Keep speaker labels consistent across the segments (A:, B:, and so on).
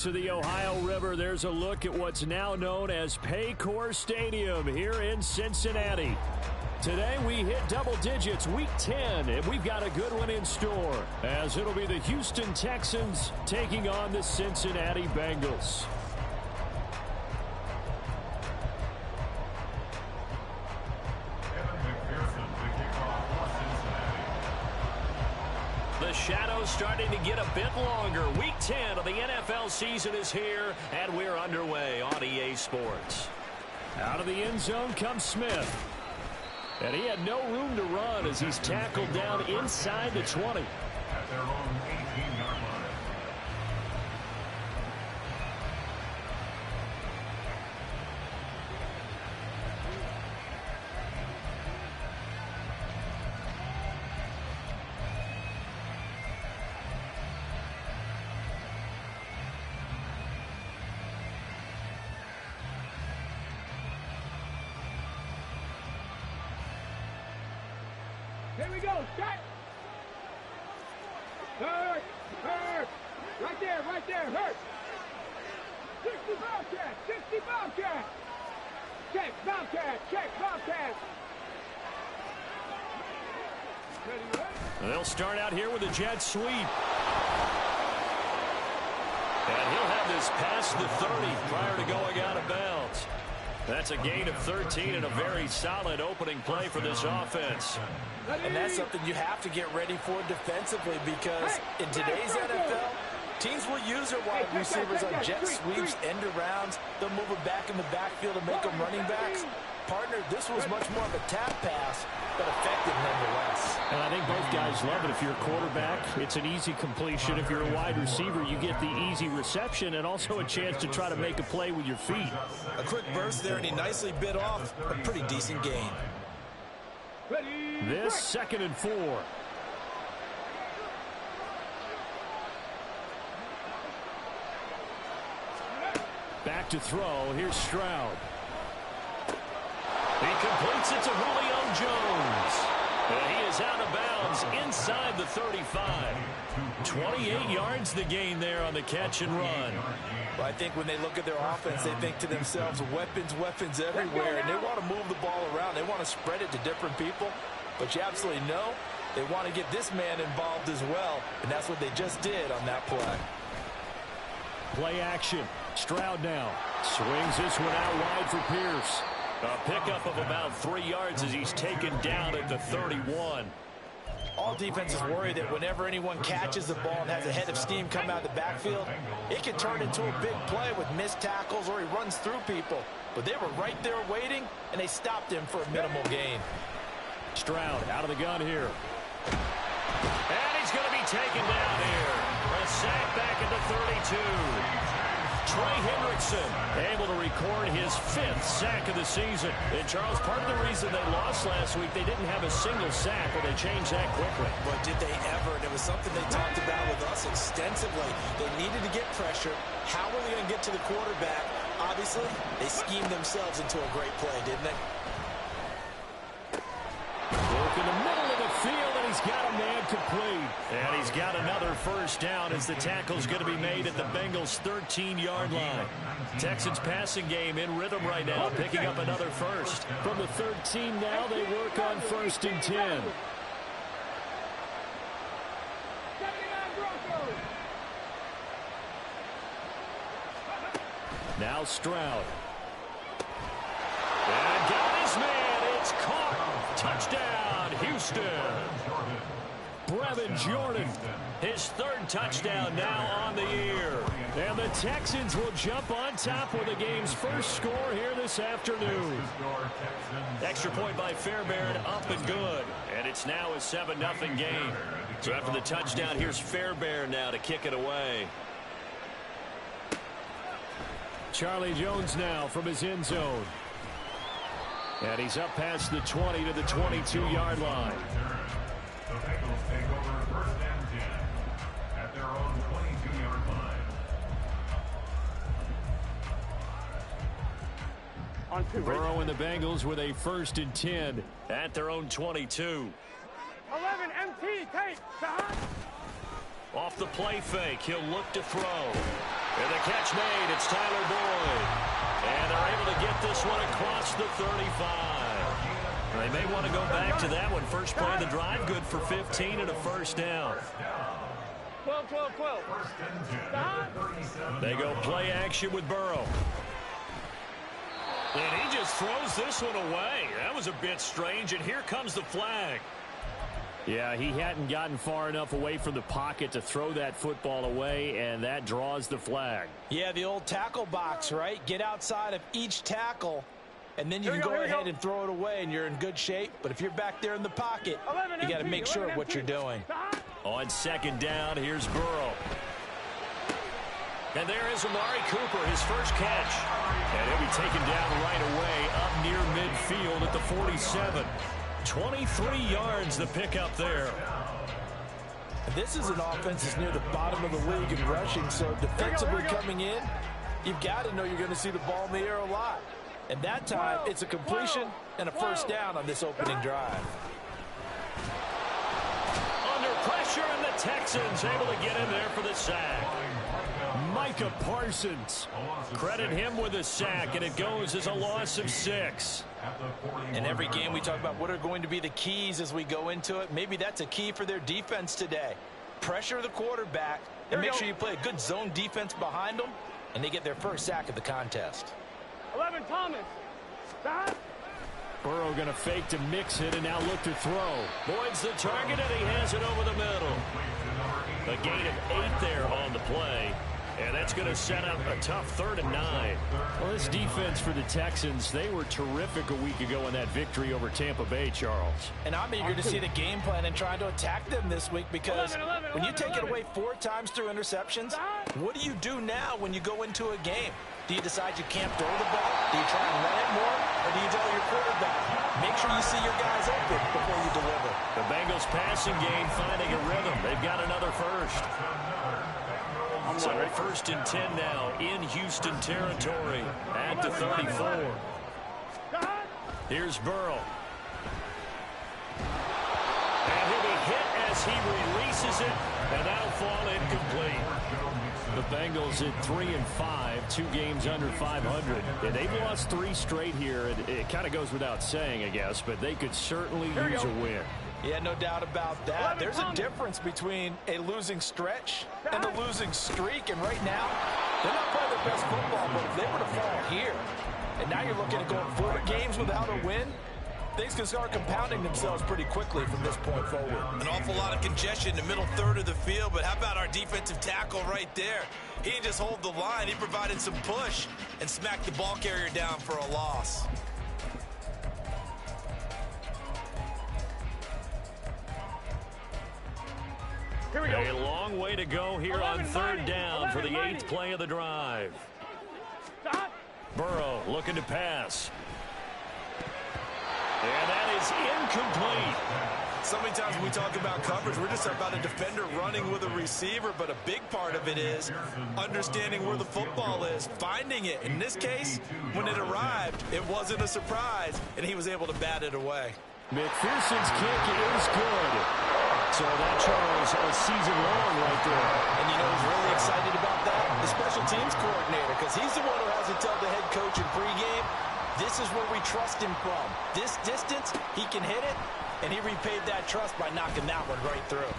A: To the Ohio River, there's a look at what's now known as Paycor Stadium here in Cincinnati. Today we hit double digits, week 10, and we've got a good one in store, as it'll be the Houston Texans taking on the Cincinnati Bengals. The shadow's starting to get a bit longer. Week 10 of the NFL season is here, and we're underway on EA Sports. Out of the end zone comes Smith. And he had no room to run as he's tackled down inside the 20.
B: At their own 18-yard line.
C: Here we go, shot! Hurt! Hurt! Right there, hurt! 60 Bobcat! 60 Bobcat! Check, Bobcat! Check, Bobcat!
A: They'll start out here with a jet sweep. And he'll have this past the 30 prior to going out of bounds. That's a gain of 13 and a very solid opening play for this offense.
D: And that's something you have to get ready for defensively, because in today's NFL, teams will use their wide receivers on jet sweeps, end arounds. They'll move it back in the backfield to make them running backs. Partner, this was much more of a tap pass, but effective nonetheless.
A: And I think both guys love it. If you're a quarterback, it's an easy completion. If you're a wide receiver, you get the easy reception and also a chance to try to make a play with your feet.
D: A quick burst there, and he nicely bit off a pretty decent gain.
A: This 2nd and 4. Back to throw. Here's Stroud. He completes it to Julio Jones. And he is out of bounds inside the 35. 28 yards the gain there on the catch and run.
D: Well, I think when they look at their offense, they think to themselves, weapons everywhere, and they want to move the ball around. They want to spread it to different people. But you absolutely know they want to get this man involved as well, and that's what they just did on that play.
A: Play action. Stroud now swings this one out wide for Pierce. A pickup of about 3 yards as he's taken down at the 31.
D: All defenses worry that whenever anyone catches the ball and has a head of steam come out of the backfield, it can turn into a big play with missed tackles or he runs through people. But they were right there waiting, and they stopped him for a minimal gain.
A: Stroud out of the gun here. And he's going to be taken down here. A sack back at the 32. Trey Hendrickson able to record his 5th sack of the season. And, Charles, part of the reason they lost last week, they didn't have a single sack, but they changed that quickly.
D: But did they ever? And it was something they talked about with us extensively. They needed to get pressure. How were they going to get to the quarterback? Obviously, they schemed themselves into a great play, didn't they?
A: Work in the middle of the field, and he's got a man complete. And he's got another first down as the tackle's going to be made at the Bengals' 13-yard line. Texans passing game in rhythm right now, picking up another first. From the 13 now, they work on 1st and 10. Now Stroud. And got his man. It's caught. Touchdown, Houston. Brevin Jordan, his 3rd touchdown now on the year. And the Texans will jump on top with the game's first score here this afternoon. Extra point by Fairbairn, up and good. And it's now a 7-0 game. So after the touchdown, here's Fairbairn now to kick it away. Charlie Jones now from his end zone. And he's up past the 20 to the 22-yard line.
B: The Bengals take over 1st and 10 at their own 22-yard line.
A: Burrow and the Bengals with a 1st and 10 at their own 22.
C: 11 MT, take,
A: Off the play fake, he'll look to throw. And the catch made. It's Tyler Boyd. And they're able to get this one across the 35. They may want to go back to that one. First play of the drive, good for 15 and a first down.
C: 12, 12, 12.
A: They go play action with Burrow. And he just throws this one away. That was a bit strange, and here comes the flag. Yeah, he hadn't gotten far enough away from the pocket to throw that football away, and that draws the flag.
D: Yeah, the old tackle box, right? Get outside of each tackle, and then you can go ahead and throw it away, and you're in good shape. But if you're back there in the pocket, you got to make sure of what you're doing.
A: On second down, here's Burrow. And there is Amari Cooper, his first catch. And he'll be taken down right away up near midfield at the 47. 23 yards the pickup there.
D: This is an offense that's near the bottom of the league in rushing, so defensively coming in, you've got to know you're going to see the ball in the air a lot. And that time, it's a completion and a first down on this opening drive.
A: Under pressure, and the Texans able to get in there for the sack. Micah Parsons. Credit him with a sack, and it goes as a loss of 6.
D: In every game we talk about what are going to be the keys as we go into it. Maybe that's a key for their defense today. Pressure the quarterback and make sure you play a good zone defense behind them, and they get their first sack of the contest.
C: 11, Thomas.
A: Burrow going to fake to mix it and now look to throw. Boyd's the target, and he has it over the middle. A gain of 8 there on the play. And that's going to set up a tough 3rd and 9. Well, this defense for the Texans, they were terrific a week ago in that victory over Tampa Bay, Charles.
D: And I'm eager to see the game plan and trying to attack them this week because when you take it away 4 times through interceptions, what do you do now when you go into a game? Do you decide you can't throw the ball? Do you try and run it more? Or do you tell your quarterback, make sure you see your guys open before you deliver?
A: The Bengals passing game finding a rhythm. They've got another first. So 1st and 10 now in Houston territory at the 34. Here's Burrow. And he'll be hit as he releases it, and that'll fall incomplete. The Bengals at 3-5, 2 games under 500. And they've lost 3 straight here. It kind of goes without saying, I guess, but they could certainly use a win.
D: Yeah, no doubt about that. There's a difference between a losing stretch and a losing streak. And right now, they're not playing their best football, but if they were to fall here, and now you're looking at going 4 games without a win, things can start compounding themselves pretty quickly from this point forward.
E: An awful lot of congestion in the middle third of the field, but how about our defensive tackle right there? He didn't just hold the line. He provided some push and smacked the ball carrier down for a loss.
C: Here we go.
A: A long way to go here on 3rd down for the 8th play of the drive.
C: Stop.
A: Burrow looking to pass. And that is incomplete.
E: So many times when we talk about coverage, we're just about a defender running with a receiver, but a big part of it is understanding where the football is, finding it. In this case, when it arrived, it wasn't a surprise, and he was able to bat it away.
A: McPherson's kick is good. So that, Charles, a season long right there.
D: And you know who's really excited about that? The special teams coordinator, because he's the one who has to tell the head coach in pregame, this is where we trust him from. This distance, he can hit it, and he repaid that trust by knocking that one right through.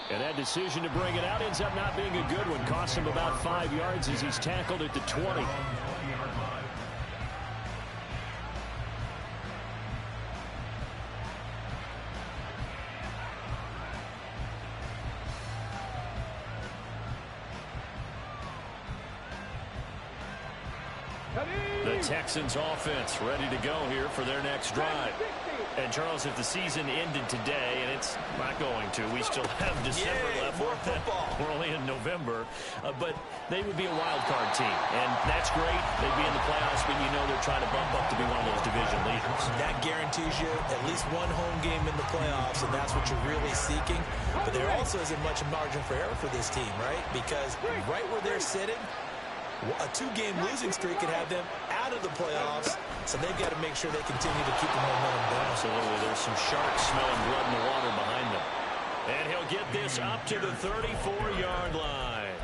A: And that decision to bring it out ends up not being a good one. Cost him about 5 yards as he's tackled at the 20. The Texans offense ready to go here for their next drive. And Charles, if the season ended today, and it's not going to, we still have December left.
E: More football.
A: We're only in November, but they would be a wild card team, and that's great. They'd be in the playoffs, but you know they're trying to bump up to be one of those division leaders.
D: That guarantees you at least one home game in the playoffs, and that's what you're really seeking. But there also isn't much margin for error for this team, right? Because right where they're sitting, a 2-game losing streak could have them out of the playoffs, so they've got to make sure they continue to keep the momentum down.
A: Absolutely. There's some sharks smelling blood in the water behind them. And he'll get this up to the 34-yard line.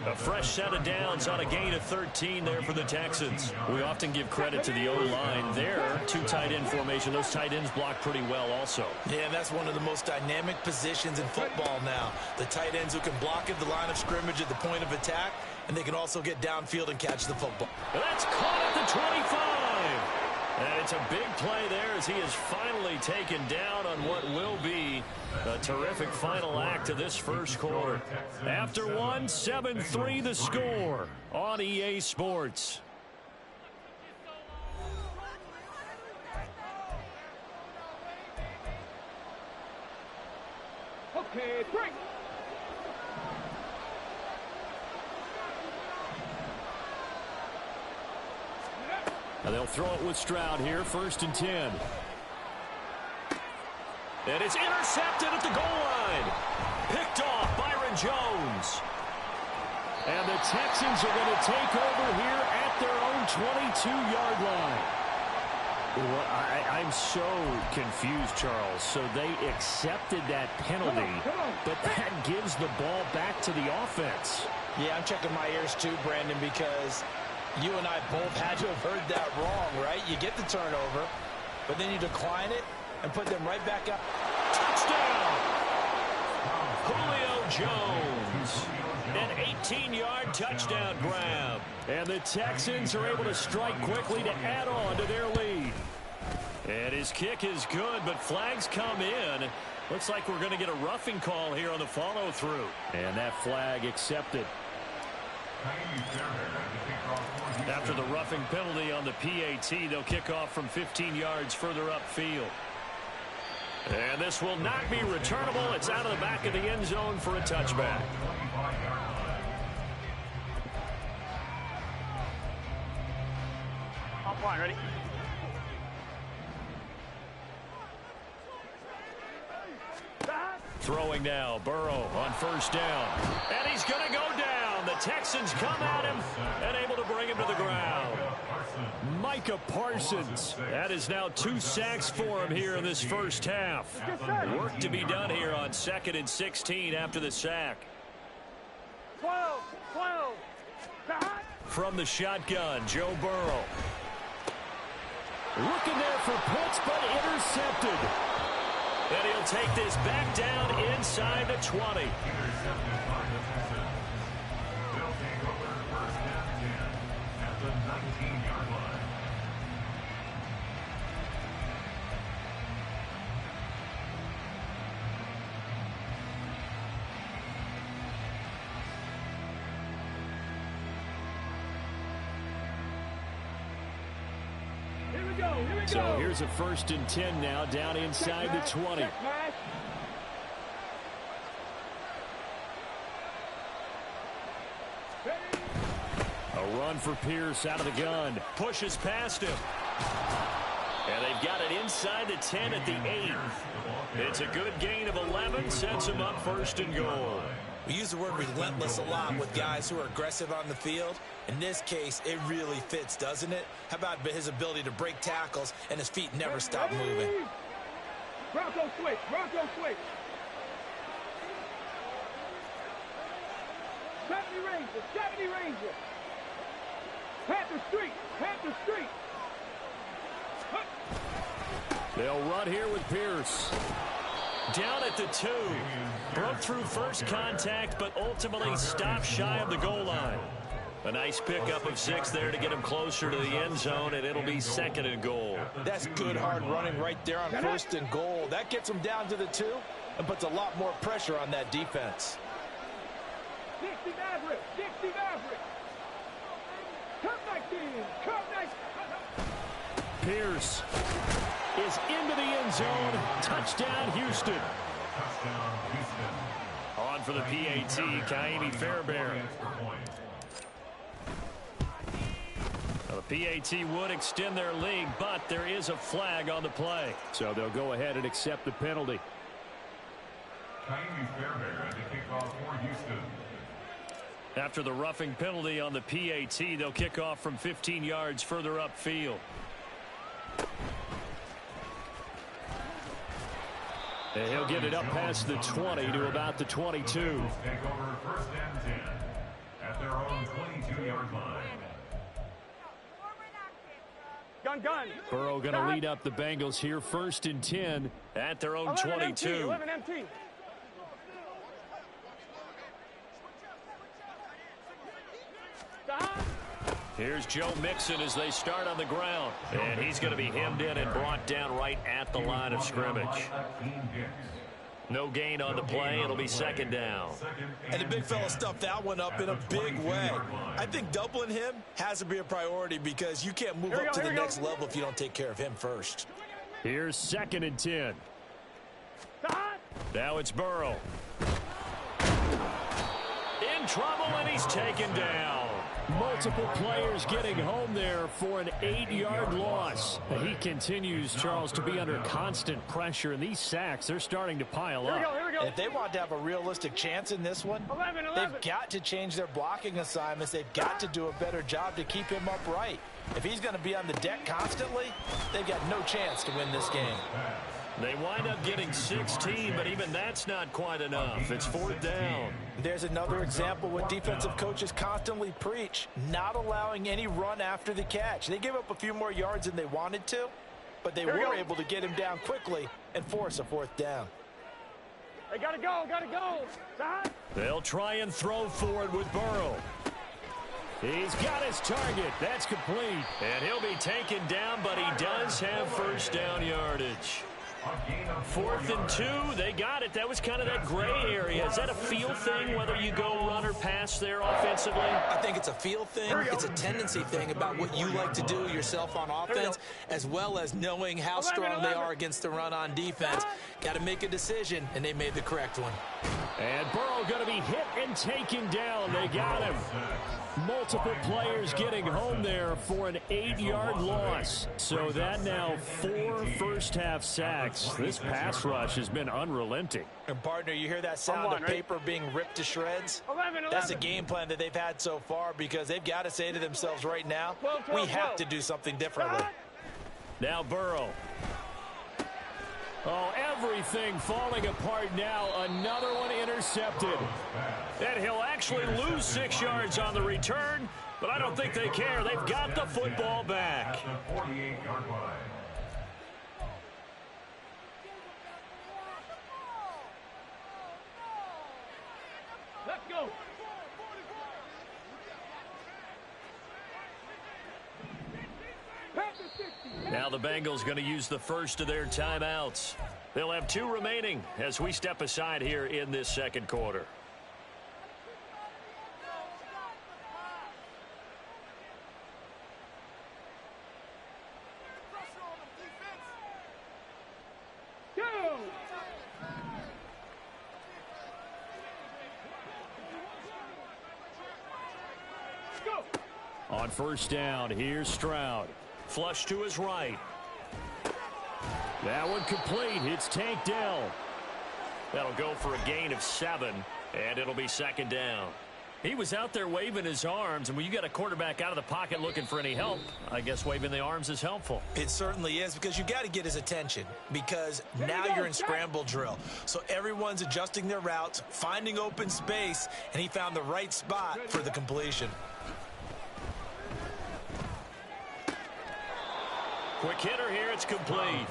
A: A fresh set of downs on a gain of 13 there for the Texans. We often give credit to the O-line there. Two tight end formation. Those tight ends block pretty well also.
D: Yeah, and that's one of the most dynamic positions in football now. The tight ends who can block at the line of scrimmage at the point of attack, and they can also get downfield and catch the football.
A: That's caught at the 25. And it's a big play there as he is finally taken down on what will be a terrific final act of this first quarter. After one, 7-3 the score on EA Sports.
C: Okay, break.
A: Now they'll throw it with Stroud here, 1st and 10. And it's intercepted at the goal line. Picked off Byron Jones. And the Texans are going to take over here at their own 22-yard line. Well, I'm so confused, Charles. So they accepted that penalty, but that gives the ball back to the offense.
D: Yeah, I'm checking my ears too, Brandon, because you and I both had to have heard that wrong, right? You get the turnover, but then you decline it and put them right back up.
A: Touchdown! Julio Jones. An 18-yard touchdown grab. And the Texans are able to strike quickly to add on to their lead. And his kick is good, but flags come in. Looks like we're going to get a roughing call here on the follow-through. And that flag accepted. After the roughing penalty on the PAT, they'll kick off from 15 yards further upfield. And this will not be returnable. It's out of the back of the end zone for a touchback.
C: Offline, ready?
A: Throwing now, Burrow on 1st down. And he's going to go down. The Texans come at him and able to bring him to the ground. Micah Parsons. That is now 2 sacks for him here in this first half. Work to be done here on 2nd and 16 after the sack.
C: 12.
A: From the shotgun, Joe Burrow. Looking there for Pitts, but intercepted. And he'll take this back down inside the 20.
B: Intercepted by the Texans. They'll take over 1st and 10 at the 19-yard line.
C: Here we go.
A: So here's a 1st and 10 now down inside the 20. A run for Pierce out of the gun. Pushes past him. And they've got it inside the 10 at the 8. It's a good gain of 11. Sets him up 1st and goal.
D: We use the word relentless a lot with guys who are aggressive on the field. In this case, it really fits, doesn't it? How about his ability to break tackles and his feet never stop moving?
C: Bronco switch. Bronco switch. 70 Ranger. 70 Ranger. Panther Street. Panther Street.
A: They'll run here with Pierce. Down at the 2. Broke through first contact, but ultimately stopped shy of the goal line. A nice pickup of 6 there to get him closer to the end zone, and it'll be 2nd and goal.
D: That's good hard running right there on 1st and goal. That gets him down to the 2 and puts a lot more pressure on that defense.
C: Dixie Maverick. Dixie Maverick. Come back in. Come back.
A: Pierce is into the end zone. Touchdown, Houston.
B: Touchdown, Houston.
A: On for the PAT, Kaimi Fairbairn. Now, the PAT would extend their lead, but there is a flag on the play. So they'll go ahead and accept the penalty.
B: Kaimi Fairbairn to kick off for Houston.
A: After the roughing penalty on the PAT, they'll kick off from 15 yards further upfield. And he'll get it up past the 20 to about the 22.
B: Take over 1st and 10 their own 22-yard line.
C: Gun.
A: Burrow going to lead up the Bengals here, 1st and 10 at their own 22.
C: 11 MT.
A: Here's Joe Mixon as they start on the ground. And he's going to be hemmed in and brought down right at the line of scrimmage. No gain on the play. It'll be 2nd down.
E: And the big fella stuffed that one up in a big way. I think doubling him has to be a priority because you can't move up to the next level if you don't take care of him first.
A: Here's 2nd and 10. Now it's Burrow. In trouble, and he's taken down. Multiple players getting home there for an 8-yard loss. He continues, Charles, to be under constant pressure, and these sacks, they're starting to pile up.
C: Here we go.
D: If they want to have a realistic chance in this one,
C: 11.
D: they've got to change their blocking assignments. They've got to do a better job to keep him upright. If he's going to be on the deck constantly, they've got no chance to win this game.
A: They wind up getting 16, but even that's not quite enough. It's 4th down.
D: There's another example what defensive coaches constantly preach, not allowing any run after the catch. They gave up a few more yards than they wanted to, but they were able to get him down quickly and force a 4th down.
C: They gotta go.
A: They'll try and throw for it with Burrow. He's got his target. That's complete. And he'll be taken down, but he does have 1st down yardage. 4th and 2, they got it. That was kind of that gray area. Is that a feel thing, whether you go run or pass there offensively?
F: I think it's a feel thing. It's a tendency thing about what you like to do yourself on offense, as well as knowing how strong they are against the run on defense. Got to make a decision, and they made the correct one.
A: And Burrow going to be hit and taken down. They got him. Multiple players getting home there for an 8-yard loss. So that now 4 first-half sacks. This pass rush has been unrelenting.
D: And partner, you hear that sound of paper being ripped to shreds?
C: 11.
D: That's a game plan that they've had so far because they've got to say to themselves right now, we have to do something differently.
A: Now Burrow. Oh, everything falling apart now. Another one intercepted. And he'll actually lose 6 yards on the return, but I don't think they care. They've got the football back.
B: At the 48-yard line.
C: Let's go.
A: Now the Bengals going to use the first of their timeouts. They'll have 2 remaining as we step aside here in this 2nd quarter. On 1st down, here's Stroud. Flush to his right. That one complete. It's Tank Dell. That'll go for a gain of 7, and it'll be 2nd down. He was out there waving his arms, and when you got a quarterback out of the pocket looking for any help, I guess waving the arms is helpful.
F: It certainly is, because you got to get his attention, because now you're in scramble drill. So everyone's adjusting their routes, finding open space, and he found the right spot for the completion.
A: Quick hitter here, it's complete.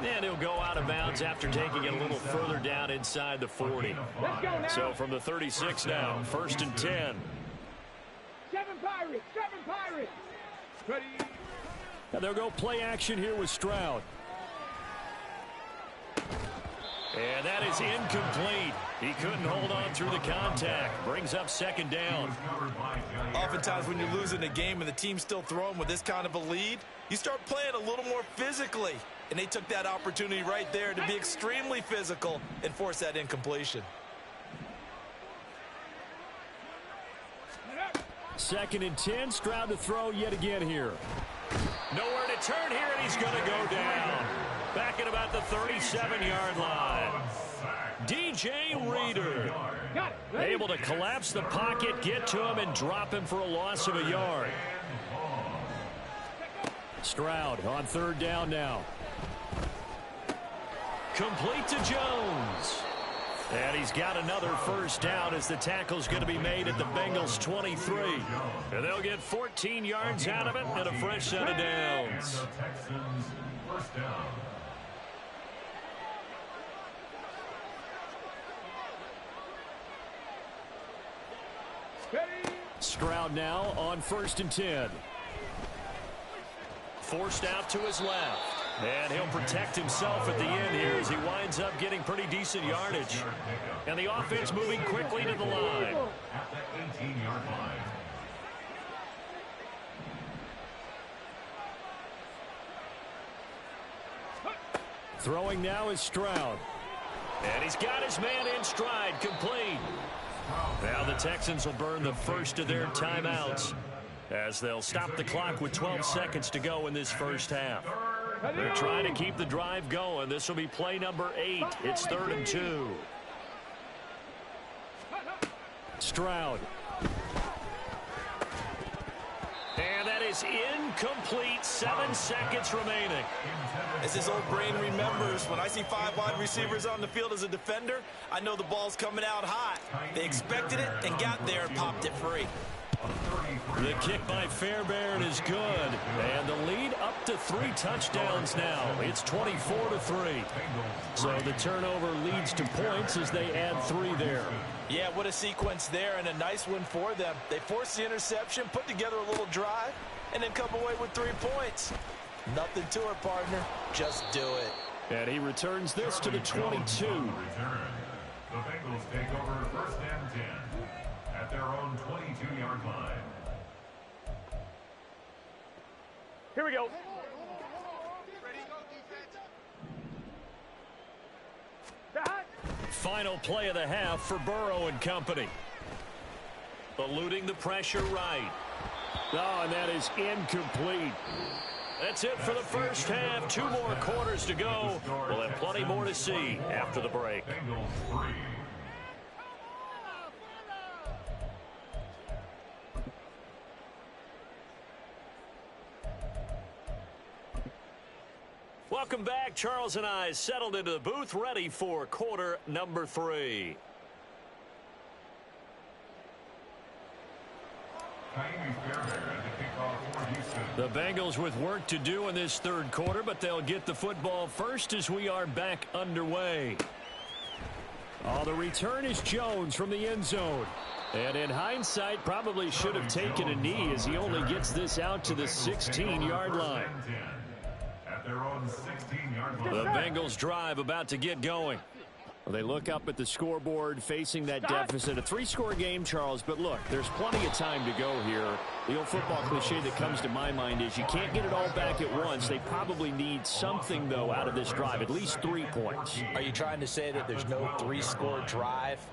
A: And he'll go out of bounds after taking it a little further down inside the 40.
C: Let's go now.
A: So from the 36 now, 1st and 10.
C: 7 Pirates. Ready.
A: Now they'll go play action here with Stroud. And that is incomplete. He couldn't hold on through the contact. Brings up 2nd down.
E: Oftentimes when you're losing a game and the team's still throwing with this kind of a lead, you start playing a little more physically. And they took that opportunity right there to be extremely physical and force that incompletion.
A: 2nd and 10. Stroud to throw yet again here. Nowhere to turn here, and he's going to go down. Back at about the 37-yard line. DJ Reader able to collapse the pocket, get to him, and drop him for a loss of a yard. Stroud on 3rd down now. Complete to Jones. And he's got another first down as the tackle's going to be made at the Bengals 23. And they'll get 14 yards out of it and a fresh set of downs.
B: The Texans, first down.
A: Stroud now on 1st and 10. Forced out to his left. And he'll protect himself at the end here as he winds up getting pretty decent yardage. And the offense moving quickly to the line.
B: At the 18-yard line.
A: Throwing now is Stroud. And he's got his man in stride, complete. Now the Texans will burn the first of their timeouts as they'll stop the clock with 12 seconds to go in this first half. They're trying to keep the drive going. This will be play number 8. It's 3rd and 2. Stroud. And that is incomplete. 7 seconds remaining.
E: As his old brain remembers, when I see 5 wide receivers on the field as a defender, I know the ball's coming out hot. They expected it and got there and popped it free.
A: The kick by Fairbairn is good. And the lead up to 3 touchdowns now. It's 24-3. So the turnover leads to points as they add 3 there.
D: Yeah, what a sequence there, and a nice win for them. They forced the interception, put together a little drive, and then come away with 3 points. Nothing to it, partner. Just do it.
A: And he returns this to the 22.
B: The Bengals take over 1st and 10 at their own 22-yard line.
C: Here we go.
A: Final play of the half for Burrow and company. Eluding the pressure right. Oh, and that is incomplete. That's it for the first half. 2 more quarters to go. We'll have plenty more to see after the break.
B: Bengals 3.
A: Welcome back. Charles and I settled into the booth, ready for quarter number 3. The Bengals with work to do in this 3rd quarter, but they'll get the football first as we are back underway. Oh, the return is Jones from the end zone. And in hindsight, probably should have taken a knee as he only gets this out to the 16-yard line.
B: Their own 16-yard line.
A: The Bengals drive about to get going. Well, they look up at the scoreboard facing that deficit. A 3-score game, Charles, but look, there's plenty of time to go here. The old football cliche that comes to my mind is you can't get it all back at once. They probably need something, though, out of this drive, at least 3 points.
D: Are you trying to say that there's no 3-score drive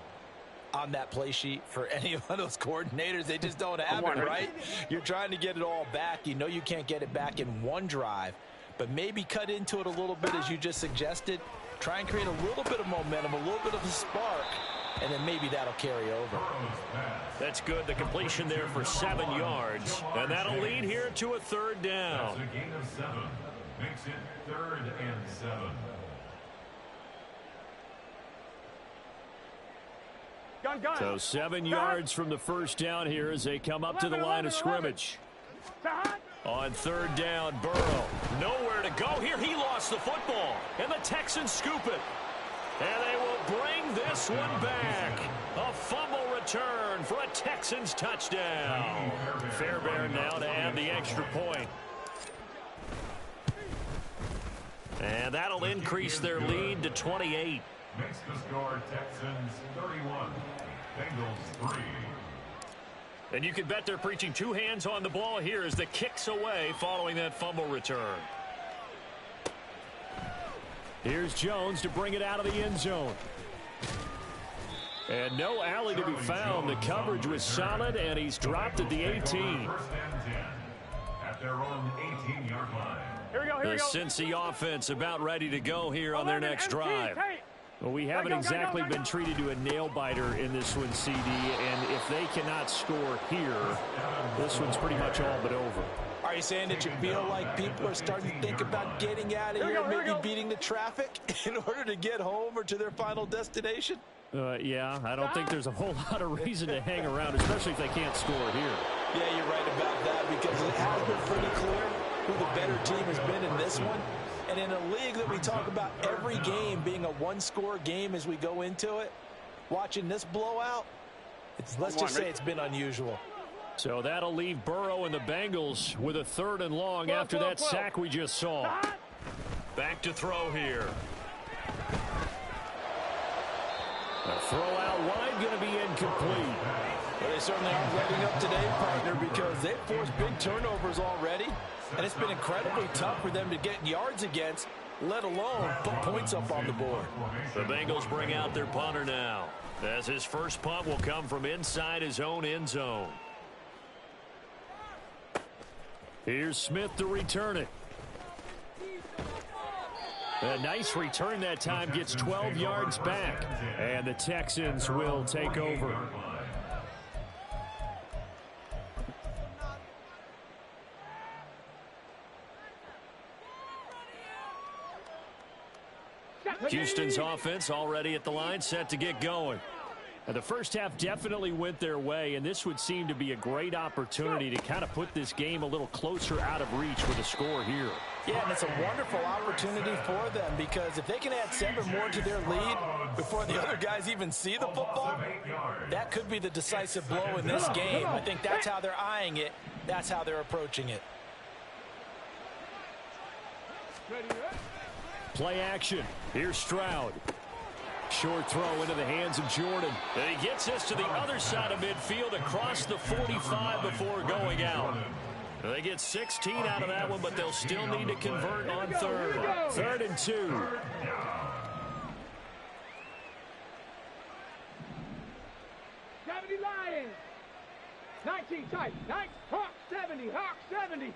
D: on that play sheet for any of those coordinators? They just don't have it, right? You're trying to get it all back. You know you can't get it back in 1 drive. But maybe cut into it a little bit as you just suggested. Try and create a little bit of momentum, a little bit of a spark, and then maybe that'll carry over.
A: That's good. The completion there for 7 yards. And that'll lead here to a 3rd down.
B: That's a gain of 7. Makes it 3rd and 7.
A: So 7 yards from the first down here as they come up to the line of scrimmage. On 3rd down, Burrow. Nowhere to go here. He lost the football. And the Texans scoop it. And they will bring this one back. A fumble return for a Texans touchdown. Fairbairn now to add the extra point. And that'll increase their lead to 28.
B: Makes the score Texans 31. Bengals 3.
A: And you can bet they're preaching 2 hands on the ball here as the kick's away following that fumble return. Here's Jones to bring it out of the end zone. And no alley to be found. The coverage was solid, and he's dropped at the 18.
B: 1st and 10 at their own 18-yard line.
C: Here we go,
A: The Cincy offense about ready to go here on their next drive. Well, we haven't exactly been treated to a nail-biter in this one, CD, and if they cannot score here, this one's pretty much all but over.
D: Are you saying that you feel like people are starting to think about getting out of here, maybe beating the traffic in order to get home or to their final destination?
A: Yeah, I don't think there's a whole lot of reason to hang around, especially if they can't score here.
D: Yeah, you're right about that because it has been pretty clear who the better team has been in this one. And in a league that we talk about every game being a one-score game as we go into it, watching this blowout, let's just say it's been unusual.
A: So that'll leave Burrow and the Bengals with a 3rd and long after that sack we just saw. Back to throw here. A throw out wide, going to be incomplete.
D: Well, they certainly aren't letting up today, partner, because they've forced big turnovers already, and it's been incredibly tough for them to get yards against, let alone put points up on the board.
A: The Bengals bring out their punter now, as his first punt will come from inside his own end zone. Here's Smith to return it. A nice return that time, gets 12 yards back, and the Texans will take over. Houston's offense already at the line, set to get going. And the first half definitely went their way, and this would seem to be a great opportunity to kind of put this game a little closer out of reach with a score here.
D: Yeah, and it's a wonderful opportunity for them because if they can add 7 more to their lead before the other guys even see the football, that could be the decisive blow in this game. I think that's how they're eyeing it. That's how they're approaching it.
A: Play action. Here's Stroud. Short throw into the hands of Jordan. And he gets us to the other side of midfield across the 45 before going out. They get 16 out of that one, but they'll still need to convert on 3rd. 3rd and 2.
C: Lions. 19 tight. Hawk 70. Hawk 70.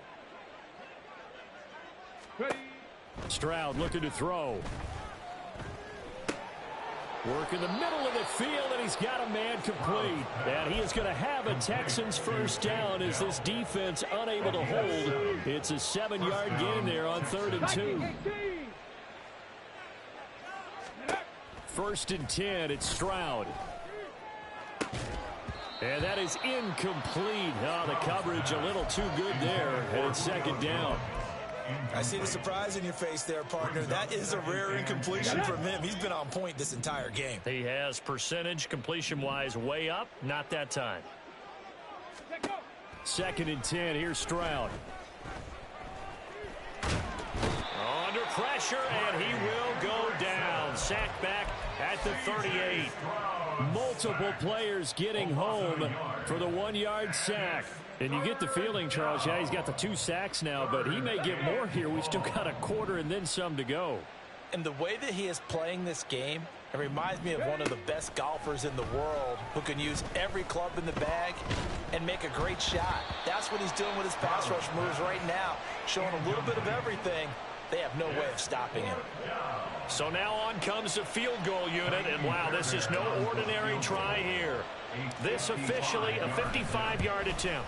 C: Ready.
A: Stroud looking to throw. Work in the middle of the field, and he's got a man complete. And he is going to have a Texans first down as this defense unable to hold. It's a 7-yard gain there on 3rd and 2. 1st and 10, it's Stroud. And that is incomplete. Oh, the coverage a little too good there, and it's 2nd down.
D: I see the surprise in your face there, partner. That is a rare incompletion from him. He's been on point this entire game.
A: He has percentage completion-wise way up. Not that time. 2nd and 10. Here's Stroud. Under pressure, and he will go down. Sacked back at the 38. Multiple players getting home for the 1-yard sack. And you get the feeling, Charles, yeah, he's got the 2 sacks now, but he may get more here. We've still got a quarter and then some to go.
D: And the way that he is playing this game, it reminds me of one of the best golfers in the world who can use every club in the bag and make a great shot. That's what he's doing with his pass rush moves right now, showing a little bit of everything. They have no way of stopping him.
A: So now on comes the field goal unit, and wow, this is no ordinary try here. This officially a 55-yard attempt.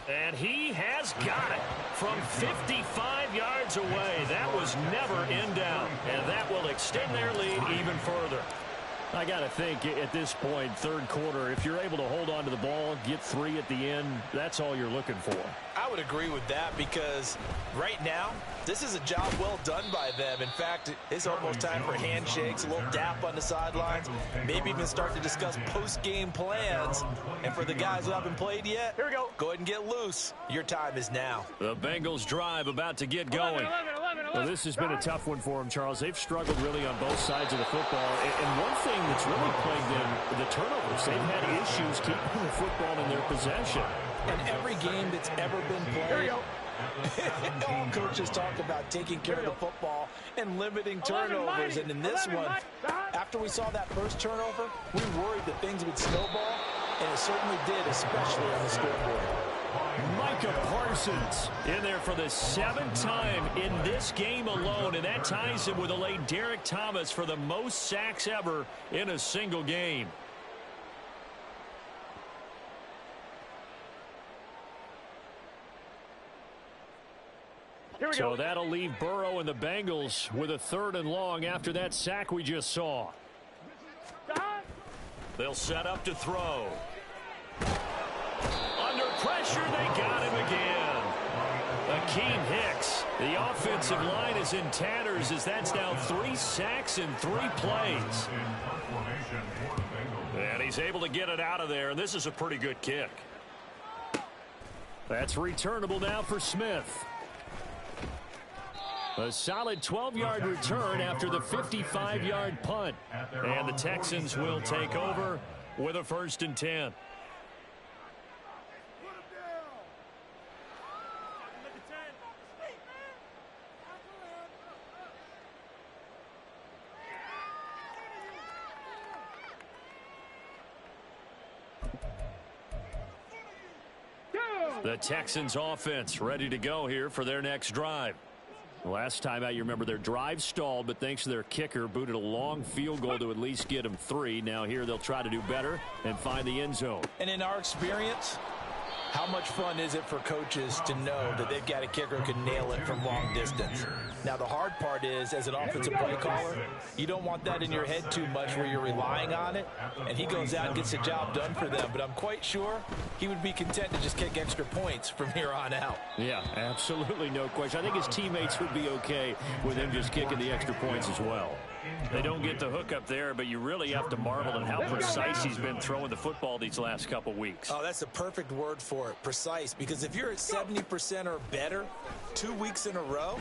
A: And he has got it from 55 yards away. That was never in doubt, and that will extend their lead even further. I got to think at this point, 3rd quarter, if you're able to hold on to the ball, get 3 at the end, that's all you're looking for.
D: I would agree with that because right now, this is a job well done by them. In fact, it's almost time for handshakes, a little dap on the sidelines, maybe even start to discuss post-game plans. And for the guys who haven't played yet, here we go. Go ahead and get loose. Your time is now.
A: The Bengals drive about to get going. Well, this has been a tough one for them, Charles. They've struggled really on both sides of the football. And one thing that's really plagued them, the turnovers. They've had issues keeping the football in their possession.
D: And every game that's ever been played, all coaches talk about taking care of the football and limiting turnovers. And in this one, after we saw that first turnover, we worried that things would snowball, and it certainly did, especially on the scoreboard.
A: Micah Parsons in there for the 7th time in this game alone, and that ties him with a late Derek Thomas for the most sacks ever in a single game. So that'll leave Burrow and the Bengals with a 3rd and long after that sack we just saw. They'll set up to throw. Under pressure, they got him again. Akeem Hicks. The offensive line is in tatters as that's now 3 sacks in 3 plays. And he's able to get it out of there, and this is a pretty good kick. That's returnable now for Smith. A solid 12-yard return after the 55-yard punt. And the Texans will take over with a 1st and 10. The Texans offense ready to go here for their next drive. Last time out, you remember their drive stalled, but thanks to their kicker, booted a long field goal to at least get them 3. Now here they'll try to do better and find the end zone.
D: And in our experience, how much fun is it for coaches to know that they've got a kicker who can nail it from long distance? Now, the hard part is, as an offensive play caller, you don't want that in your head too much where you're relying on it, and he goes out and gets the job done for them. But I'm quite sure he would be content to just kick extra points from here on out.
A: Yeah, absolutely no question. I think his teammates would be okay with him just kicking the extra points as well. They don't get the hook up there, but you really have to marvel at how precise he's been throwing the football these last couple weeks.
D: Oh, that's the perfect word for it, precise, because if you're at 70% or better 2 weeks in a row,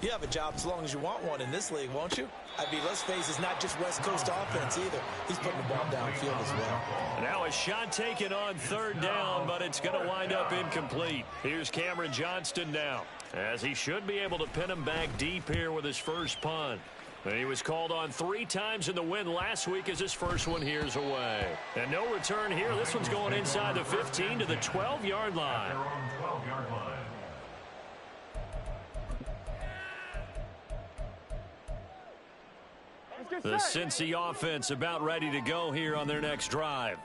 D: you have a job as long as you want one in this league, won't you? I mean, let's face it, it's not just West Coast offense either. He's putting the ball downfield as well.
A: Now a shot taken on 3rd down, but it's going to wind up incomplete. Here's Cameron Johnston now, as he should be able to pin him back deep here with his first punt. He was called on 3 times in the win last week as his first one here's away. And no return here. This one's going inside the 15 to the 12-yard line. The Cincy offense about ready to go here on their next drive.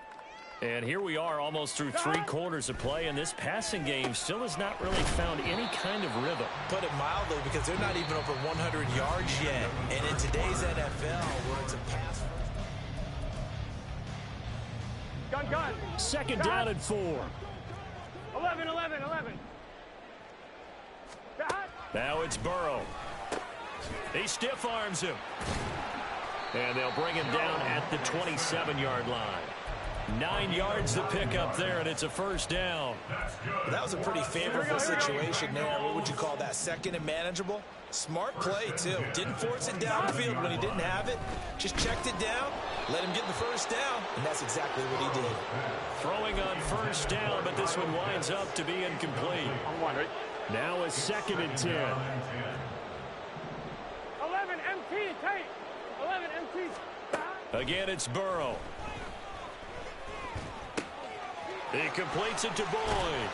A: And here we are almost through 3 quarters of play, and this passing game still has not really found any kind of rhythm.
D: Put it mildly, because they're not even over 100 yards yet. And in today's NFL, where it's a pass.
C: Gun.
A: 2nd down and 4.
C: 11.
A: Now it's Burrow. He stiff arms him. And they'll bring him down at the 27-yard line. 9 yards to pick up there, and it's a 1st down.
D: That was a pretty favorable situation there. What would you call that? 2nd and manageable? Smart play, too. Didn't force it downfield when he didn't have it. Just checked it down, let him get the 1st down, and that's exactly what he did.
A: Throwing on 1st down, but this one winds up to be incomplete. Now a 2nd and 10.
C: 11 MT, Tate. 11 MT.
A: Again, it's Burrow. He completes it to Boyd.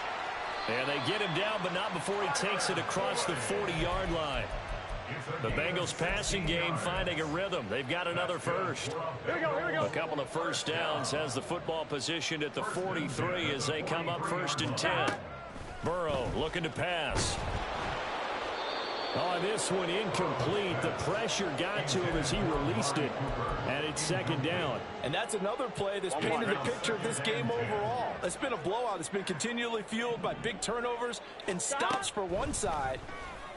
A: And they get him down, but not before he takes it across the 40-yard line. The Bengals passing game finding a rhythm. They've got another 1st.
C: Here we go.
A: A couple of 1st downs has the football positioned at the 43 as they come up 1st and 10. Burrow looking to pass. Oh, this one incomplete. The pressure got to him as he released it. And it's 2nd down.
D: And that's another play that's painted the picture of this game overall. It's been a blowout. It's been continually fueled by big turnovers and stops for one side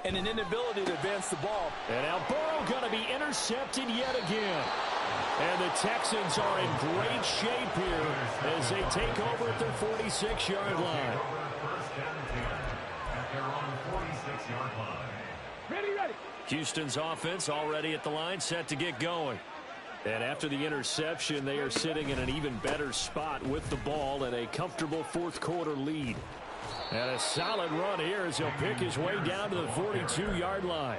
D: and an inability to advance the ball.
A: And now Burrow going to be intercepted yet again. And the Texans are in great shape here as they take over at their 46-yard line.
C: Ready.
A: Houston's offense already at the line, set to get going. And after the interception, they are sitting in an even better spot with the ball and a comfortable 4th quarter lead. And a solid run here as he'll pick his way down to the 42-yard line.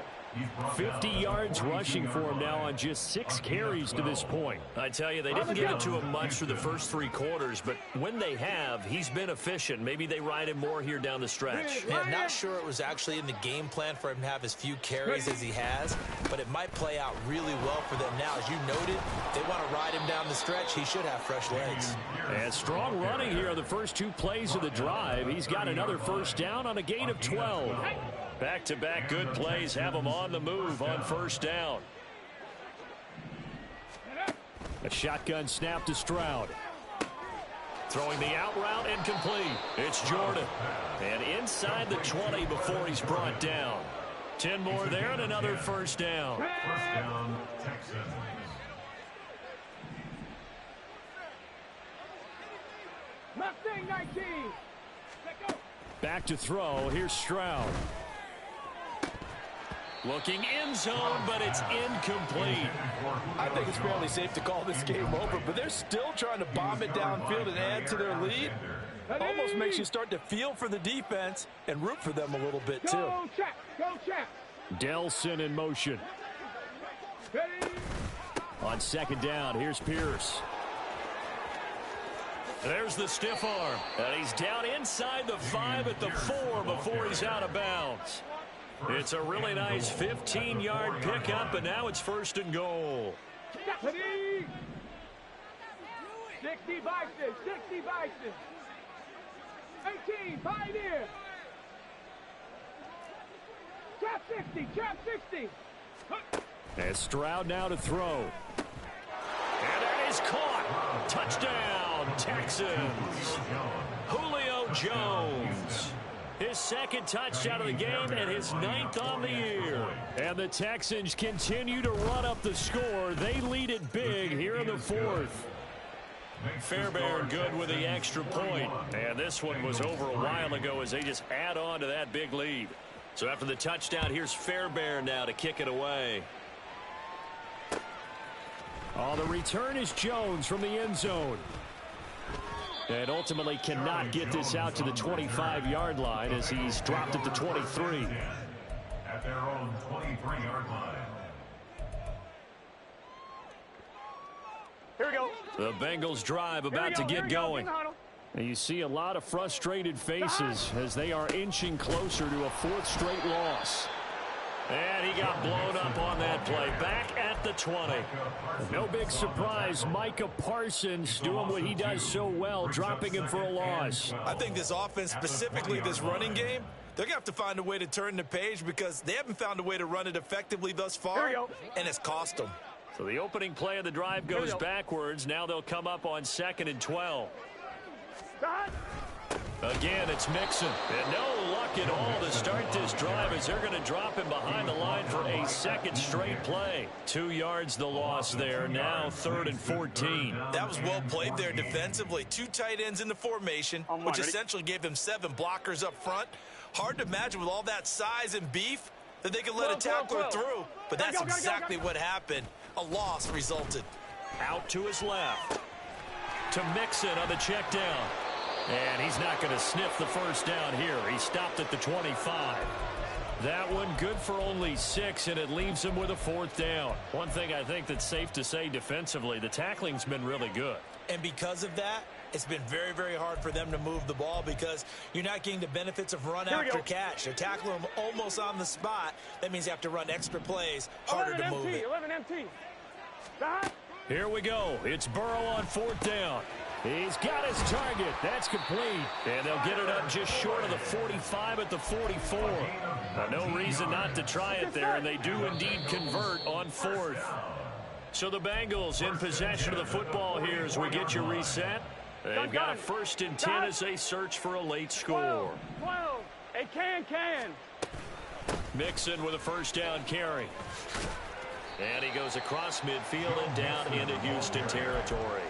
A: 50 yards rushing for him now on just 6 carries to this point. I tell you, they didn't give it to him much for the first 3 quarters, but when they have, he's been efficient. Maybe they ride him more here down the stretch.
D: Yeah, I'm not sure it was actually in the game plan for him to have as few carries as he has, but it might play out really well for them now. As you noted, they want to ride him down the stretch. He should have fresh legs.
A: And strong running here on the first 2 plays of the drive. He's got another 1st down on a gain of 12. Back-to-back good plays have him on the move on 1st down. A shotgun snap to Stroud. Throwing the out route incomplete. It's Jordan. And inside the 20 before he's brought down. 10 more there and another first down.
B: First down, Texans.
C: Mustang 19. Let go.
A: Back to throw. Here's Stroud. Looking end zone, but it's incomplete.
D: I think it's fairly safe to call this game over, but they're still trying to bomb it downfield and add to their lead. Almost makes you start to feel for the defense and root for them a little bit, too.
C: Go, Chap. Go, Chap.
A: Delson in motion.
C: Ready.
A: On second down, here's Pierce. There's the stiff arm. And he's down inside the 5 at the 4 before he's out of bounds. It's a really nice 15-yard pickup, and now it's first and goal.
C: 60 Bison. 60 Bison. 18. Pioneer. Trap 60. Trap 60.
A: And Stroud now to throw. And that is caught. Touchdown, Texans. Julio Jones. His second touchdown of the game and his 9th on the year. And the Texans continue to run up the score. They lead it big here in the 4th. Fairbairn good with the extra point. And this one was over a while ago as they just add on to that big lead. So after the touchdown, here's Fairbairn now to kick it away. Oh, the return is Jones from the end zone. And ultimately cannot get this out to the 25-yard line as he's dropped at the 23.
B: At their own 23-yard line.
C: Here we go.
A: The Bengals drive about to get going. And you see a lot of frustrated faces as they are inching closer to a 4th straight loss. And he got blown up on that play. Back at the 20. No big surprise. Micah Parsons doing what he does so well, dropping him for a loss.
E: I think this offense, specifically this running game, they're going to have to find a way to turn the page because they haven't found a way to run it effectively thus far, and it's cost them.
A: So the opening play of the drive goes backwards. Now they'll come up on 2nd and 12. Again, it's Mixon. And no luck at all to start this drive as they're going to drop him behind the line for a 2nd straight play. 2 yards the loss there. Now 3rd and 14.
E: That was well played there defensively. 2 tight ends in the formation, which essentially gave them 7 blockers up front. Hard to imagine with all that size and beef that they could let a tackler through. But that's exactly what happened. A loss resulted.
A: Out to his left. To Mixon on the check down. And he's not going to sniff the first down here. He stopped at the 25. That one good for only 6, and it leaves him with a 4th down. One thing I think that's safe to say defensively, the tackling's been really good.
F: And because of that, it's been very, very hard for them to move the ball because you're not getting the benefits of run after catch. They're tackling them almost on the spot. That means you have to run extra plays, harder to move it.
C: 11 MT.
A: Here we go. It's Burrow on 4th down. He's got his target. That's complete. And they'll get it up just short of the 45 at the 44. No reason not to try it there, and they do indeed convert on 4th. So the Bengals in possession of the football here as we get you reset. They've got a 1st and 10 as they search for a late score.
C: 12. A can.
A: Mixon with a 1st down carry. And he goes across midfield and down into Houston territory.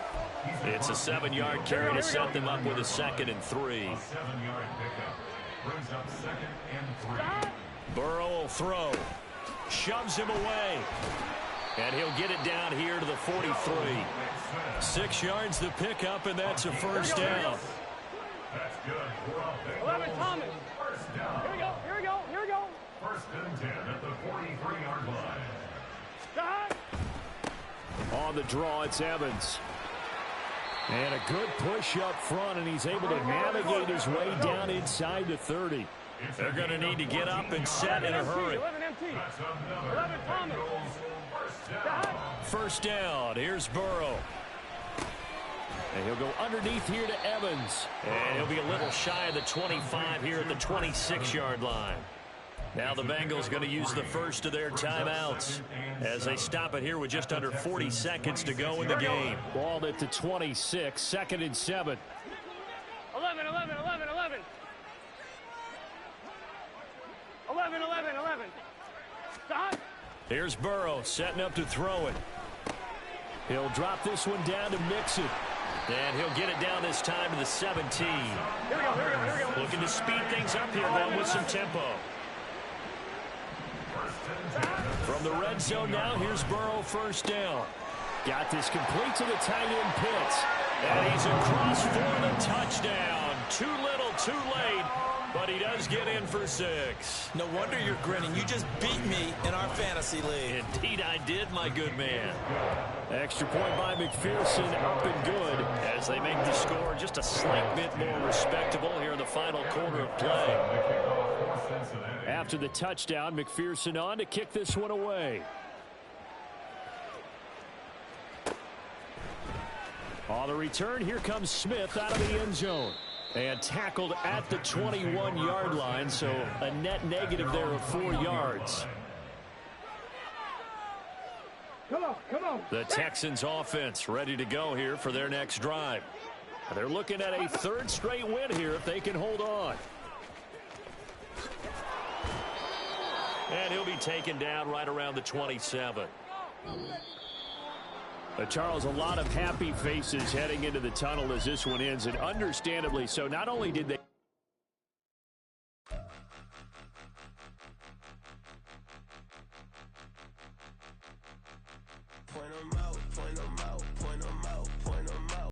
A: It's a 7-yard carry to set them up with a 2nd and 3.
B: 7-yard pickup. Brings up 2nd and 3.
A: Burrow will throw. Shoves him away. And he'll get it down here to the 43. 6 yards the pickup, and that's a 1st down.
B: That's good.
C: 11 Thomas.
B: First down.
C: Here we go.
B: 1st and 10 at the 43-yard line.
A: On the draw, it's Evans. And a good push up front, and he's able to navigate his way down inside the 30. They're going to need to get up and set in a hurry.
C: 11 MT. 11 Thomas.
A: 1st down. Here's Burrow. And he'll go underneath here to Evans. And he'll be a little shy of the 25 here at the 26-yard line. Now the Bengals going to use the first of their timeouts as they stop it here with just under 40 seconds to go in the game. Ball at the 26, 2nd and 7.
C: 11, 11, 11, 11. 11, 11, 11. Stop.
A: Here's Burrow setting up to throw it. He'll drop this one down to Mixon. And he'll get it down this time to the 17.
C: Here we go, here we go, here we go.
A: Looking to speed things up here, going with some tempo. From the red zone now, here's Burrow, first down. Got this complete to the tight end Pitts. And he's across for the touchdown. Too little, too late. But he does get in for 6.
D: No wonder you're grinning. You just beat me in our fantasy league.
A: Indeed I did, my good man. Extra point by McPherson, up and good as they make the score just a slight bit more respectable here in the final quarter of play. After the touchdown, McPherson on to kick this one away. On the return, here comes Smith out of the end zone. And tackled at the 21-yard line, so a net negative there of 4 yards.
C: Come on, come on.
A: The Texans offense ready to go here for their next drive. They're looking at a 3rd straight win here if they can hold on. And he'll be taken down right around the 27. Charles, a lot of happy faces heading into the tunnel as this one ends, and understandably so. Not only did they
G: point 'em out,